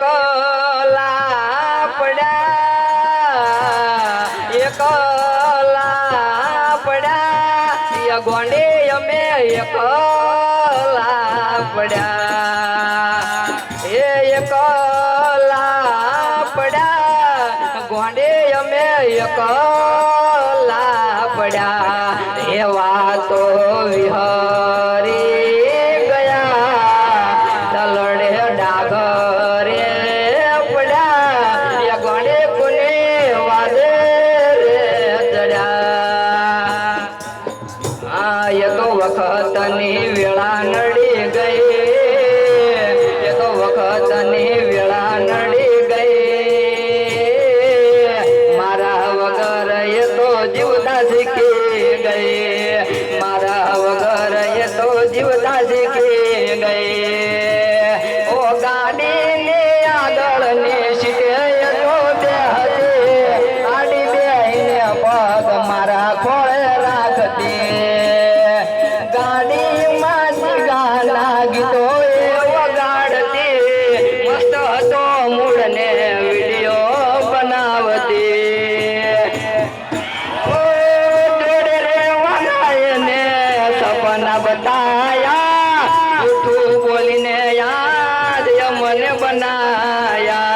એકલા પડ્યા એકલા પડ્યા ગોંડે અમે એકલા પડ્યા એ એકલા પડ્યા ગોંડે અમે એકલા પડ્યા એવા તો વિહરી ગયા દલડે ડાગરે પડ્યા ગોંડે કોને વાદે રે ચડ્યા એ તો વખતની વેળા નડી ગઈ એ તો વખતની વેળા નડી ગઈ મારા વગર એ તો જીવતા શીખી ગઈ મારા વગર એ તો જીવતા શીખી ગઈ ઓ ગાડીને આગળ ની સીટે તો બેહતી આડી બેહીને પગ મારા ખોળે રાખતી ગાડીમાં ગાના ગીતો એ વગાડતી મસ્ત હતો મૂળને વિડીયો બનાવતી ઓ જોડે રેવાના એને સપના બતાયા જૂઠું બોલીને યાદ મને બનાયા